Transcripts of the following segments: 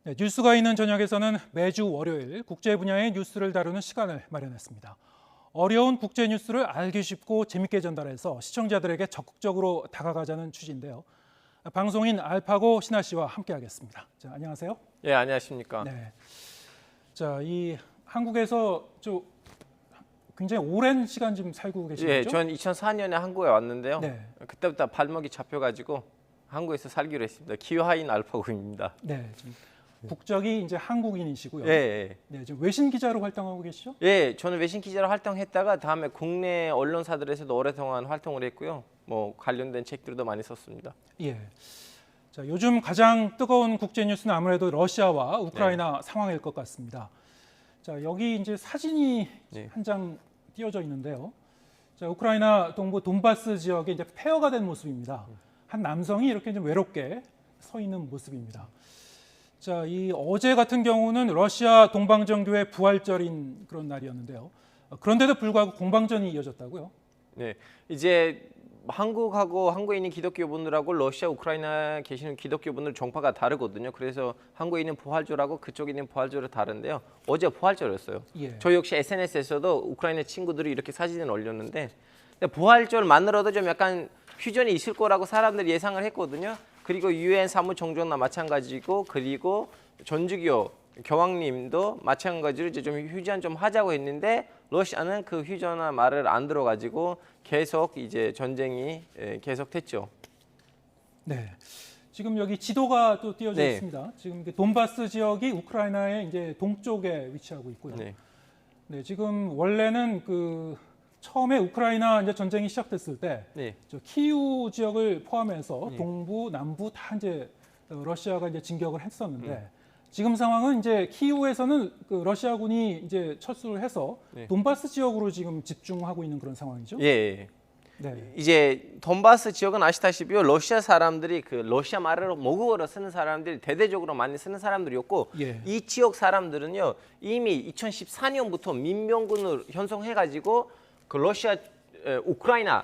네, 뉴스가 있는 저녁에서는 매주 월요일 국제 분야의 뉴스를 다루는 시간을 마련했습니다. 어려운 국제 뉴스를 알기 쉽고 재밌게 전달해서 시청자들에게 적극적으로 다가가자는 취지인데요. 방송인 알파고 신하 씨와 함께하겠습니다. 자, 안녕하세요. 예, 안녕하십니까. 네. 자, 이 한국에서 굉장히 오랜 시간 지금 살고 계신 예, 거죠? 전 2004년에 한국에 왔는데요. 네. 그때부터 발목이 잡혀가지고 한국에서 살기로 했습니다. 기화인 알파고입니다. 네. 지금 국적이 이제 한국인이시고요. 예, 예. 네, 지금 외신 기자로 활동하고 계시죠? 예, 저는 외신 기자로 활동했다가 다음에 국내 언론사들에서도 오랫동안 활동을 했고요. 뭐 관련된 책들도 많이 썼습니다. 예. 자, 요즘 가장 뜨거운 국제 뉴스는 아무래도 러시아와 우크라이나 상황일 것 같습니다. 자, 여기 이제 사진이 네. 한 장 띄어져 있는데요. 자, 우크라이나 동부 돈바스 지역에 이제 폐허가 된 모습입니다. 한 남성이 이렇게 좀 외롭게 서 있는 모습입니다. 자, 이 어제 같은 경우는 러시아 동방정교의 부활절인 그런 날이었는데요. 그런데도 불구하고 공방전이 이어졌다고요? 네, 이제 한국하고 한국에 있는 기독교분들하고 러시아, 우크라이나에 계시는 기독교분들 종파가 다르거든요. 그래서 한국에 있는 부활절하고 그쪽에 있는 부활절이 다른데요. 어제 부활절이었어요. 예. 저 역시 SNS에서도 우크라이나 친구들이 이렇게 사진을 올렸는데 부활절만으로도 좀 약간 퓨전이 있을 거라고 사람들이 예상을 했거든요. 그리고 유엔 사무총장도 마찬가지고 그리고 전주교 교황님도 마찬가지로 이제 좀 휴전 좀 하자고 했는데 러시아는 그 휴전한 말을 안 들어가지고 계속 이제 전쟁이 계속됐죠. 네. 지금 여기 지도가 또 띄어져 네. 있습니다. 지금 돈바스 지역이 우크라이나의 이제 동쪽에 위치하고 있고요. 네. 네, 지금 원래는 그 처음에 우크라이나 이제 전쟁이 시작됐을 때 네. 저 키이우 지역을 포함해서 네. 동부, 남부 다 이제 러시아가 이제 진격을 했었는데 지금 상황은 이제 키이우에서는 그 러시아군이 이제 철수를 해서 네. 돈바스 지역으로 지금 집중하고 있는 그런 상황이죠. 예. 네. 이제 돈바스 지역은 아시다시피 러시아 사람들이 그 러시아 말을 모국어로 쓰는 사람들이 대대적으로 많이 쓰는 사람들이었고 예. 이 지역 사람들은요 이미 2014년부터 민병군을 형성해가지고 그 러시아, 우크라이나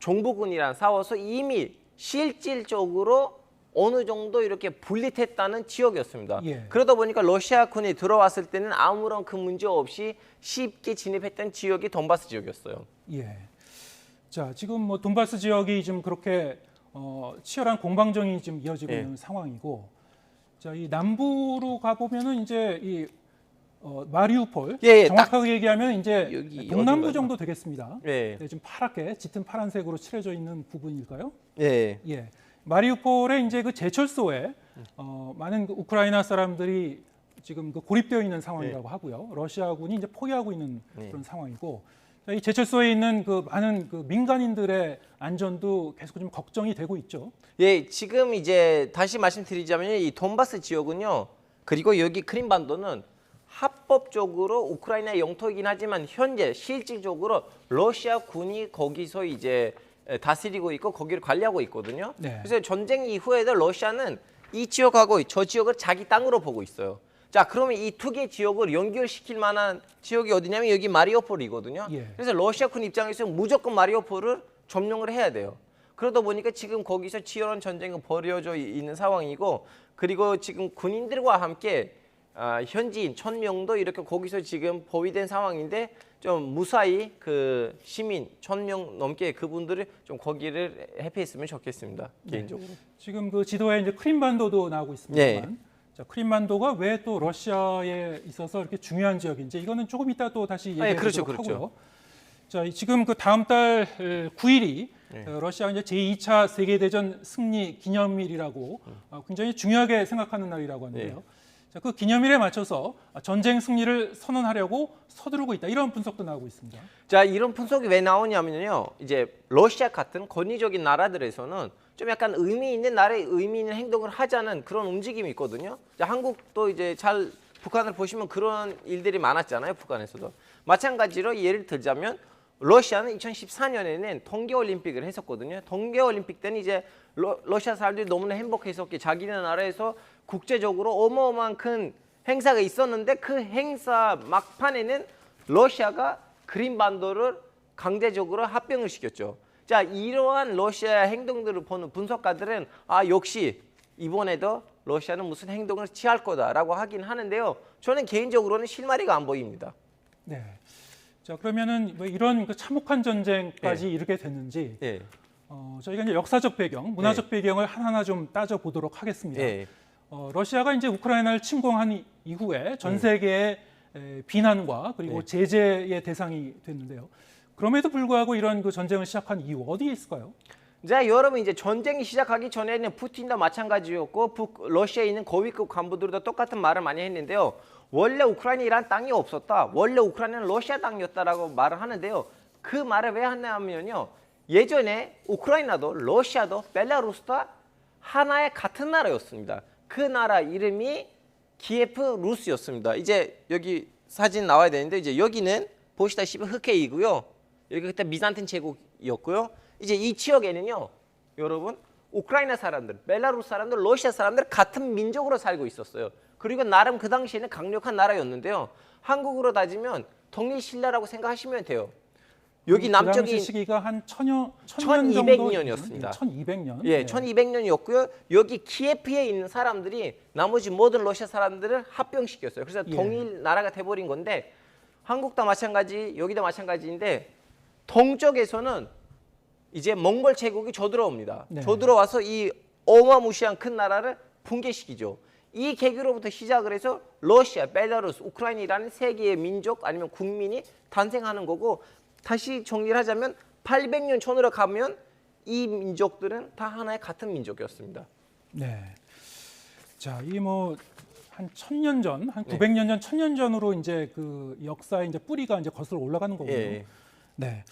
정부군이랑 싸워서 이미 실질적으로 어느 정도 이렇게 분리됐다는 지역이었습니다. 예. 그러다 보니까 러시아군이 들어왔을 때는 아무런 그 문제 없이 쉽게 진입했던 지역이 돈바스 지역이었어요. 예. 자, 지금 뭐 돈바스 지역이 지금 그렇게 치열한 공방전이 지금 이어지고 예. 있는 상황이고, 자, 이 남부로 가 보면은 이제 이 마리우폴, 예, 정확하게 얘기하면 이제 여기 동남부 어딘가요? 정도 되겠습니다. 예. 네, 지금 파랗게 짙은 파란색으로 칠해져 있는 부분일까요? 예. 예. 마리우폴의 이제 그 제철소에 많은 그 우크라이나 사람들이 지금 그 고립되어 있는 상황이라고 하고요. 러시아군이 이제 포위하고 있는 그런 상황이고, 자, 이 제철소에 있는 그 많은 그 민간인들의 안전도 계속 좀 걱정이 되고 있죠. 예, 지금 이제 다시 말씀드리자면 이 돈바스 지역은요. 그리고 여기 크림반도는 합법적으로 우크라이나 영토이긴 하지만 현재 실질적으로 러시아 군이 거기서 이제 다스리고 있고 거기를 관리하고 있거든요. 네. 그래서 전쟁 이후에도 러시아는 이 지역하고 저 지역을 자기 땅으로 보고 있어요. 자, 그러면 이 두 개 지역을 연결시킬 만한 지역이 어디냐면 여기 마리우폴이거든요. 예. 그래서 러시아 군 입장에서 무조건 마리우폴을 점령을 해야 돼요. 그러다 보니까 지금 거기서 치열한 전쟁이 벌어져 있는 상황이고 그리고 지금 군인들과 함께 현지인 1,000명도 이렇게 거기서 지금 포위된 상황인데 좀 무사히 그 시민 1,000명 넘게 그분들을 좀 거기를 해피했으면 좋겠습니다. 개인적으로. 지금 그 지도에 이제 크림반도도 나오고 있습니다만, 네. 자, 크림반도가 왜 또 러시아에 있어서 이렇게 중요한 지역인지 이거는 조금 이따 또 다시 얘기해 그렇죠, 보도록 그렇죠. 하고요. 자, 지금 그 다음 달 9일이 러시아가 이제 제2차 세계대전 승리 기념일이라고 굉장히 중요하게 생각하는 날이라고 하는데요. 자, 그 기념일에 맞춰서 전쟁 승리를 선언하려고 서두르고 있다. 이런 분석도 나오고 있습니다. 자, 이런 분석이 왜 나오냐면요. 이제 러시아 같은 권위적인 나라들에서는 좀 약간 의미 있는 나라의 의미 있는 행동을 하자는 그런 움직임이 있거든요. 자, 한국도 이제 잘 북한을 보시면 그런 일들이 많았잖아요. 북한에서도. 마찬가지로 예를 들자면 러시아는 2014년에는 동계올림픽을 했었거든요. 동계올림픽 때는 이제 러시아 사람들이 너무나 행복해서 자기네 나라에서 국제적으로 어마어마한 큰 행사가 있었는데 그 행사 막판에는 러시아가 크림반도를 강제적으로 합병을 시켰죠. 자, 이러한 러시아의 행동들을 보는 분석가들은 역시 이번에도 러시아는 무슨 행동을 취할 거다라고 하긴 하는데요. 저는 개인적으로는 실마리가 안 보입니다. 네. 자, 그러면은 뭐 이런 그 참혹한 전쟁까지 네. 이르게 됐는지 예. 저희가 이제 역사적 배경, 문화적 배경을 하나하나 좀 따져 보도록 하겠습니다. 예. 러시아가 이제 우크라이나를 침공한 이후에 전 세계의 비난과 그리고 네. 제재의 대상이 됐는데요. 그럼에도 불구하고 이런 그 전쟁을 시작한 이유 어디에 있을까요? 자, 여러분 이제 전쟁이 시작하기 전에는 푸틴도 마찬가지였고 러시아에 있는 고위급 간부들도 똑같은 말을 많이 했는데요. 원래 우크라이나라는 땅이 없었다. 원래 우크라이나는 러시아 땅이었다라고 말을 하는데요. 그 말을 왜 하냐면요. 예전에 우크라이나도 러시아도 벨라루스도 하나의 같은 나라였습니다. 그 나라 이름이 키예프 루스였습니다. 이제 여기 사진 나와야 되는데 이제 여기는 보시다시피 흑해이고요. 여기 그때 비잔틴 제국이었고요. 이제 이 지역에는요, 여러분 우크라이나 사람들, 벨라루스 사람들, 러시아 사람들 같은 민족으로 살고 있었어요. 그리고 나름 그 당시에는 강력한 나라였는데요. 한국으로 따지면 독립신라라고 생각하시면 돼요. 여기 그 남쪽이 당시 시기가 한 1000년 1200년이었습니다. 1200년. 예, 1200년이었고요. 여기 키예프에 있는 사람들이 나머지 모든 러시아 사람들을 합병시켰어요. 그래서 예. 동일 나라가 돼버린 건데 한국도 마찬가지, 여기도 마찬가지인데 동쪽에서는 이제 몽골 제국이 쳐들어옵니다. 네. 쳐들어와서 이 어마무시한 큰 나라를 붕괴시키죠. 이 계기로부터 시작을 해서 러시아, 벨라루스, 우크라이나라는 세 개의 민족 아니면 국민이 탄생하는 거고 다시 정리를 하자면 800년 전으로 가면 이 민족들은 다 하나의 같은 민족이었습니다. 네. 자, 이 뭐 한 1000년 전, 한 네. 900년 전, 1000년 전으로 이제 그 역사의 이제 뿌리가 이제 거슬러 올라가는 거군요. 예. 네.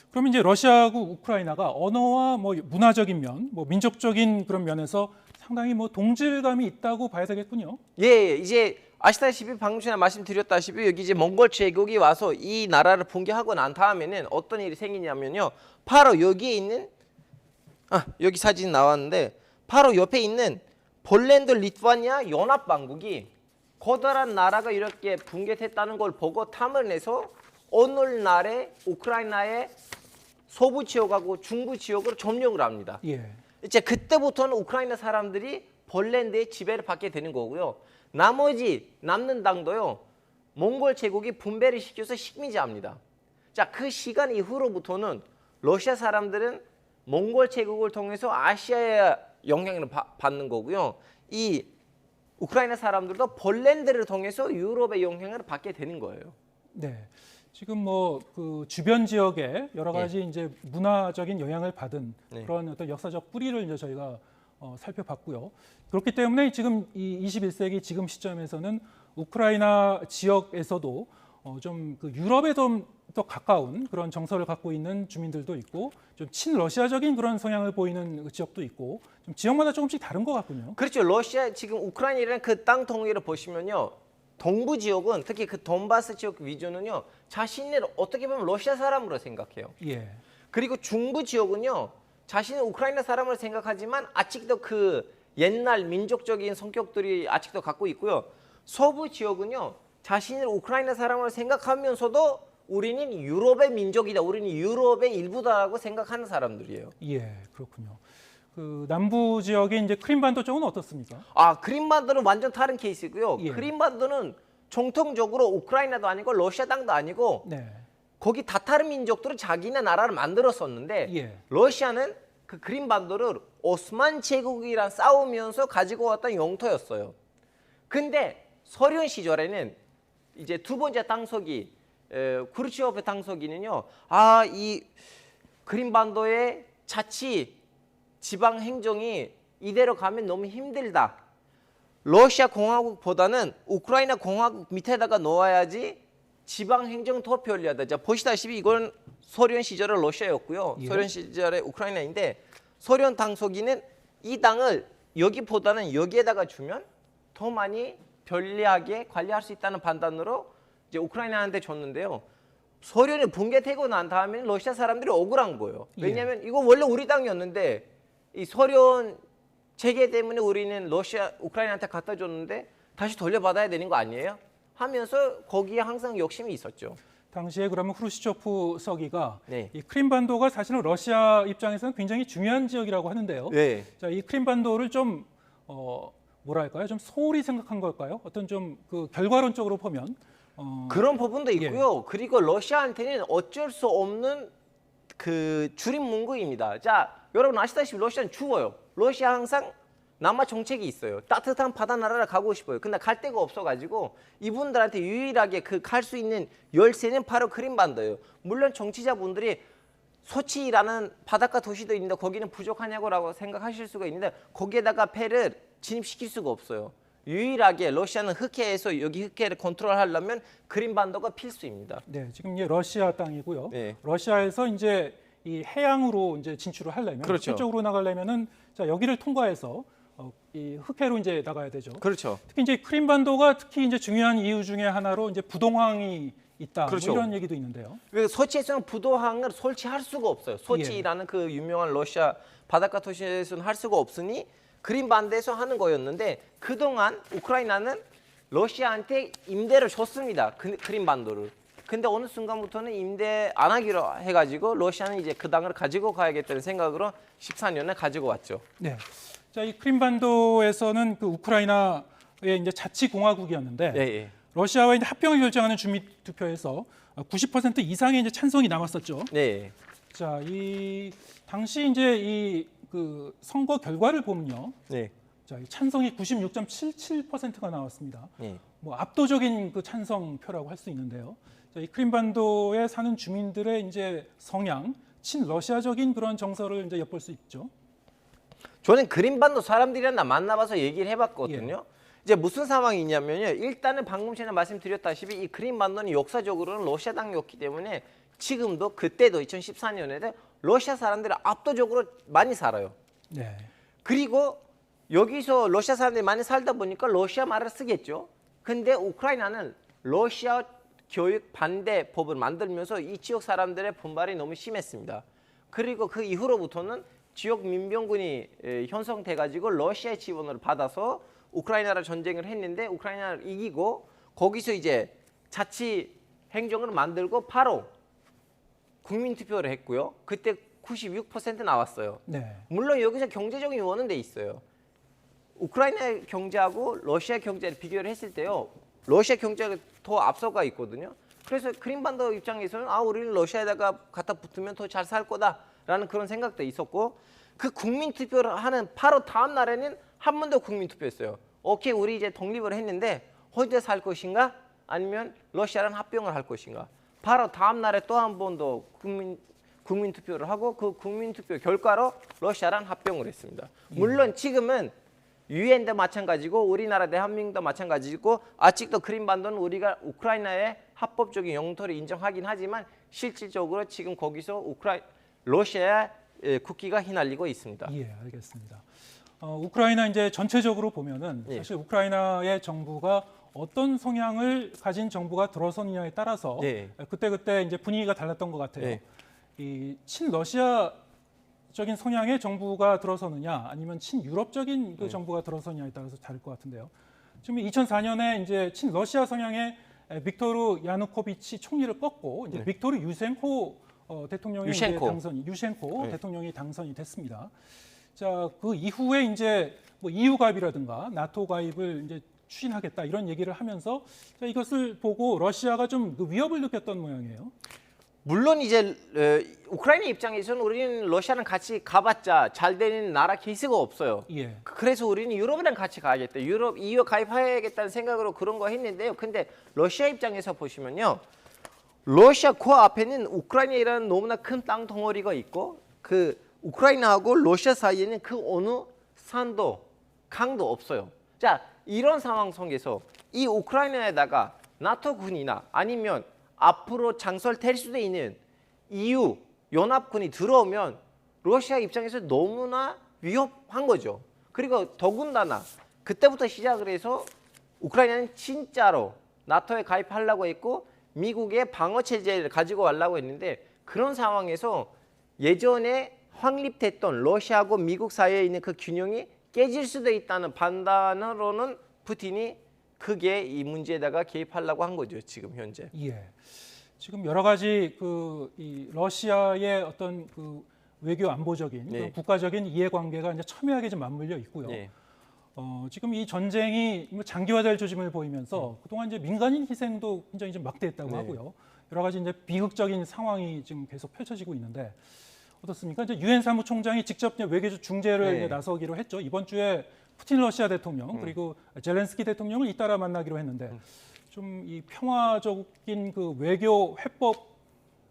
그럼 이제 러시아하고 우크라이나가 언어와 뭐 문화적인 면, 뭐 민족적인 그런 면에서 상당히 뭐 동질감이 있다고 봐야 되겠군요. 예, 이제 아시다시피 방금 전에 말씀드렸다시피 여기 이제 몽골 제국이 와서 이 나라를 붕괴하고 난 다음에는 어떤 일이 생기냐면요. 바로 여기에 있는 여기 사진 나왔는데 바로 옆에 있는 폴란드, 리투아니아 연합방국이 커다란 나라가 이렇게 붕괴됐다는 걸 보고 탐을 내서 오늘날의 우크라이나의 서부 지역하고 중부 지역으로 점령을 합니다. 예. 이제 그때부터는 우크라이나 사람들이 폴란드의 지배를 받게 되는 거고요. 나머지 남는 땅도요. 몽골 제국이 분배를 시켜서 식민지합니다. 자, 그 시간 이후로부터는 러시아 사람들은 몽골 제국을 통해서 아시아의 영향을 받는 거고요. 이 우크라이나 사람들도 폴란드를 통해서 유럽의 영향을 받게 되는 거예요. 네. 지금 뭐 그 주변 지역에 여러 가지 이제 문화적인 영향을 받은 네. 그런 어떤 역사적 뿌리를 이제 저희가 살펴봤고요. 그렇기 때문에 지금 이 21세기 지금 시점에서는 우크라이나 지역에서도 좀 그 유럽에 좀 더 가까운 그런 정서를 갖고 있는 주민들도 있고 좀 친러시아적인 그런 성향을 보이는 그 지역도 있고 좀 지역마다 조금씩 다른 것 같군요. 그렇죠. 러시아 지금 우크라이나라는 그 땅 통일을 보시면요. 동부 지역은 특히 그 돈바스 지역 위주는요. 자신을 어떻게 보면 러시아 사람으로 생각해요. 예. 그리고 중부 지역은요. 자신은 우크라이나 사람을 생각하지만 아직도 그 옛날 민족적인 성격들이 아직도 갖고 있고요. 서부 지역은요. 자신을 우크라이나 사람을 생각하면서도 우리는 유럽의 민족이다. 우리는 유럽의 일부다라고 생각하는 사람들이에요. 예, 그렇군요. 그 남부 지역의 이제 크림반도 쪽은 어떻습니까? 크림반도는 완전 다른 케이스고요. 예. 크림반도는 정통적으로 우크라이나도 아니고 러시아 땅도 아니고 네. 거기 타타르 민족들은 자기네 나라를 만들었었는데 예. 러시아는 그 크림반도를 오스만 제국이랑 싸우면서 가지고 왔던 영토였어요. 근데 소련 시절에는 이제 두 번째 당서기 쿠르치오프 당서기는요. 이 크림반도의 자치 지방 행정이 이대로 가면 너무 힘들다. 러시아 공화국보다는 우크라이나 공화국 밑에다가 놓아야지 지방 행정 더 편리하다. 자, 보시다시피 이건 소련 시절의 러시아였고요. 예. 소련 시절의 우크라이나인데 소련 당서기는 이 땅을 여기보다는 여기에다가 주면 더 많이 편리하게 관리할 수 있다는 판단으로 이제 우크라이나한테 줬는데요. 소련이 붕괴되고 난 다음에는 러시아 사람들이 억울한 거예요. 왜냐하면 이거 원래 우리 땅이었는데 이 소련 체계 때문에 우리는 우크라이나한테 갖다 줬는데 다시 돌려받아야 되는 거 아니에요? 하면서 거기에 항상 욕심이 있었죠. 당시에 그러면 후르시초프 서기가 네. 이 크림반도가 사실은 러시아 입장에서는 굉장히 중요한 지역이라고 하는데요. 네. 자, 이 크림반도를 좀 뭐랄까요? 좀 소홀히 생각한 걸까요? 어떤 좀 그 결과론적으로 보면 그런 부분도 있고요. 그리고 러시아한테는 어쩔 수 없는 그 줄임 문구입니다. 자, 여러분 아시다시피 러시아는 추워요. 러시아 항상 남아 정책이 있어요. 따뜻한 바다 나라를 가고 싶어요. 근데 갈 데가 없어가지고 이분들한테 유일하게 그 갈 수 있는 열쇠는 바로 크림반도예요. 물론 정치자분들이 소치라는 바닷가 도시도 있는데 거기는 부족하냐고라고 생각하실 수가 있는데 거기에다가 배를 진입시킬 수가 없어요. 유일하게 러시아는 흑해에서 여기 흑해를 컨트롤하려면 크림반도가 필수입니다. 네, 지금 이게 러시아 땅이고요. 네. 러시아에서 이제 이 해양으로 이제 진출을 하려면 그렇죠. 서쪽으로 나가려면은 자 여기를 통과해서 이 흑해로 이제 나가야 되죠. 그렇죠. 특히 이제 크림반도가 특히 이제 중요한 이유 중에 하나로 이제 부동항이 있다. 그렇죠. 뭐 이런 얘기도 있는데요. 소치에서는 부도항을 설치할 수가 없어요. 소치라는 그 유명한 러시아 바닷가 도시에서는 할 수가 없으니 크림반도에서 하는 거였는데 그동안 우크라이나는 러시아한테 임대를 줬습니다. 크림반도를. 근데 어느 순간부터는 임대 안 하기로 해가지고 러시아는 이제 그 땅을 가지고 가야겠다는 생각으로 14년에 가지고 왔죠. 네. 자, 이 크림반도에서는 그 우크라이나의 이제 자치공화국이었는데 예, 예. 러시아와 이제 합병을 결정하는 주민 투표에서 90% 이상의 이제 찬성이 나왔었죠. 네. 자, 이 당시 이제 이 그 선거 결과를 보면요. 네. 자, 이 찬성이 96.77%가 나왔습니다. 네. 뭐 압도적인 그 찬성표라고 할 수 있는데요. 자, 이 크림반도에 사는 주민들의 이제 성향, 친러시아적인 그런 정서를 이제 엿볼 수 있죠. 저는 크림반도 사람들이랑 만나봐서 얘기를 해봤거든요. 이제 무슨 상황이냐면요. 일단은 방금 전에 말씀드렸다시피 이 크림반도는 역사적으로는 러시아 땅이었기 때문에 지금도 그때도 2014년에도 러시아 사람들이 압도적으로 많이 살아요. 네. 그리고 여기서 러시아 사람들이 많이 살다 보니까 러시아 말을 쓰겠죠. 근데 우크라이나는 러시아 교육 반대 법을 만들면서 이 지역 사람들의 분발이 너무 심했습니다. 그리고 그 이후로부터는 지역 민병군이 형성돼 가지고 러시아의 지원을 받아서 우크라이나랑 전쟁을 했는데 우크라이나를 이기고 거기서 이제 자치 행정을 만들고 바로 국민 투표를 했고요. 그때 96% 나왔어요. 네. 물론 여기서 경제적인 요원은 돼 있어요. 우크라이나 경제하고 러시아 경제를 비교를 했을 때요. 러시아 경제가 더 앞서가 있거든요. 그래서 크림반도 입장에서는 우리는 러시아에다가 갖다 붙으면 더 잘 살 거다라는 그런 생각도 있었고 그 국민 투표를 하는 바로 다음 날에는 한 번 더 국민 투표했어요. 오케이, 우리 이제 독립을 했는데 혼자 살 것인가? 아니면 러시아랑 합병을 할 것인가? 바로 다음 날에 또 한 번 더 국민 투표를 하고 그 국민 투표 결과로 러시아랑 합병을 했습니다. 물론 지금은 유엔도 마찬가지고 우리나라 대한민국도 마찬가지고 아직도 크림반도는 우리가 우크라이나의 합법적인 영토를 인정하긴 하지만 실질적으로 지금 거기서 러시아의 국기가 휘날리고 있습니다. 예, 알겠습니다. 우크라이나 이제 전체적으로 보면은 예. 사실 우크라이나의 정부가 어떤 성향을 가진 정부가 들어서느냐에 따라서 예. 그때 이제 분위기가 달랐던 것 같아요. 예. 이 친러시아적인 성향의 정부가 들어서느냐 아니면 친유럽적인 그 정부가 들어서느냐에 따라서 다를 것 같은데요. 지금 2004년에 이제 친러시아 성향의 빅토르 야누코비치 총리를 꺾고 이제 빅토르 유센코 대통령이 이제 유셴코 네. 대통령이 당선이 됐습니다. 자, 그 이후에 이제 뭐 EU 가입이라든가 나토 가입을 이제 추진하겠다 이런 얘기를 하면서 자, 이것을 보고 러시아가 좀 그 위협을 느꼈던 모양이에요. 물론 이제 우크라이나 입장에서는 우리는 러시아랑 같이 가봤자 잘 되는 나라 케이스가 없어요. 예. 그래서 우리는 유럽이랑 같이 가야겠다. 유럽 EU 가입해야겠다는 생각으로 그런 거 했는데요. 근데 러시아 입장에서 보시면요. 러시아 그 앞에는 우크라이나라는 너무나 큰 땅 덩어리가 있고 그 우크라이나하고 러시아 사이에는 그 어느 산도 강도 없어요. 자, 이런 상황 속에서 이 우크라이나에다가 나토 군이나 아니면 앞으로 장설될 수도 있는 EU 연합군이 들어오면 러시아 입장에서 너무나 위협한 거죠. 그리고 더군다나 그때부터 시작을 해서 우크라이나는 진짜로 나토에 가입하려고 했고 미국의 방어 체제를 가지고 가려고 했는데 그런 상황에서 예전에 확립됐던 러시아하고 미국 사이에 있는 그 균형이 깨질 수도 있다는 판단으로는 푸틴이 크게 이 문제에다가 개입하려고 한 거죠. 지금 현재. 예. 지금 여러 가지 이 러시아의 어떤 그 외교 안보적인 네. 국가적인 이해관계가 이제 첨예하게 좀 맞물려 있고요. 네. 지금 이 전쟁이 뭐 장기화될 조짐을 보이면서 그동안 이제 민간인 희생도 굉장히 좀 막대했다고 네. 하고요. 여러 가지 이제 비극적인 상황이 지금 계속 펼쳐지고 있는데 어떻습니까? 이제 유엔 사무총장이 직접 이제 외교적 중재를 네. 이제 나서기로 했죠. 이번 주에 푸틴 러시아 대통령 그리고 젤렌스키 대통령을 잇따라 만나기로 했는데 좀 이 평화적인 그 외교 회법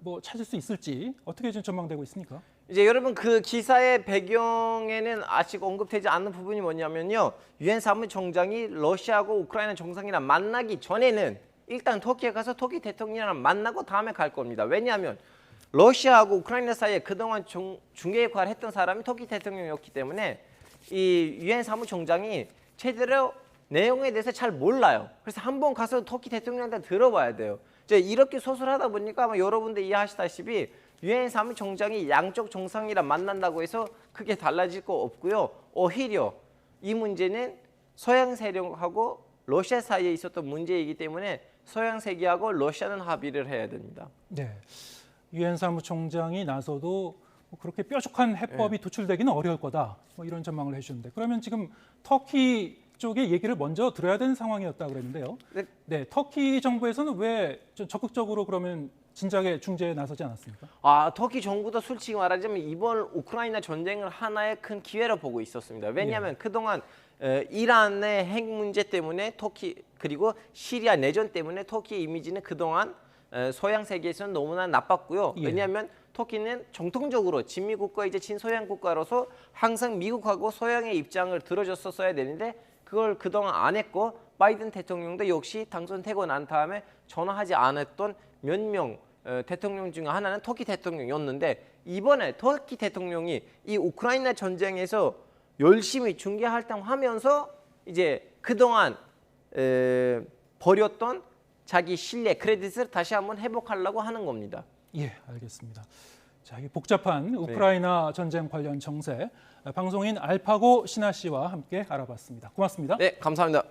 뭐 찾을 수 있을지 어떻게 지금 전망되고 있습니까? 이제 여러분 그 기사의 배경에는 아직 언급되지 않는 부분이 뭐냐면요. 유엔 사무총장이 러시아하고 우크라이나 정상이랑 만나기 전에는 일단 터키에 가서 터키 대통령이랑 만나고 다음에 갈 겁니다. 왜냐하면 러시아하고 우크라이나 사이에 그동안 중개 역할을 했던 사람이 터키 대통령이었기 때문에 이 유엔 사무총장이 제대로 내용에 대해서 잘 몰라요. 그래서 한번 가서 터키 대통령한테 들어봐야 돼요. 이제 이렇게 소설하다 보니까 아마 여러분들 이해하시다시피 유엔 사무총장이 양쪽 정상이랑 만난다고 해서 크게 달라질 거 없고요. 오히려 이 문제는 서양 세력하고 러시아 사이에 있었던 문제이기 때문에 서양 세계하고 러시아는 합의를 해야 됩니다. 네. 유엔 사무총장이 나서도 뭐 그렇게 뾰족한 해법이 도출되기는 어려울 거다. 뭐 이런 전망을 해주는데 그러면 지금 터키 쪽의 얘기를 먼저 들어야 되는 상황이었다 그랬는데요. 네. 네, 터키 정부에서는 왜 좀 적극적으로 그러면 진작에 중재에 나서지 않았습니까? 터키 정부도 솔직히 말하자면 이번 우크라이나 전쟁을 하나의 큰 기회로 보고 있었습니다. 왜냐하면 그동안 이란의 핵 문제 때문에 터키 그리고 시리아 내전 때문에 터키의 이미지는 그동안 서양 세계에서는 너무나 나빴고요. 예. 왜냐하면 터키는 정통적으로 친미국가이자 친서양 국가로서 항상 미국하고 서양의 입장을 들어줬었어야 되는데 그걸 그동안 안 했고 바이든 대통령도 역시 당선되고 난 다음에 전화하지 않았던 몇 명 대통령 중에 하나는 터키 대통령이었는데 이번에 터키 대통령이 이 우크라이나 전쟁에서 열심히 중개 활동하면서 이제 그동안 버렸던 자기 신뢰, 크레딧을 다시 한번 회복하려고 하는 겁니다. 예, 알겠습니다. 자, 이 복잡한 우크라이나 전쟁 관련 정세 방송인 알파고 신하 씨와 함께 알아봤습니다. 고맙습니다. 네, 감사합니다.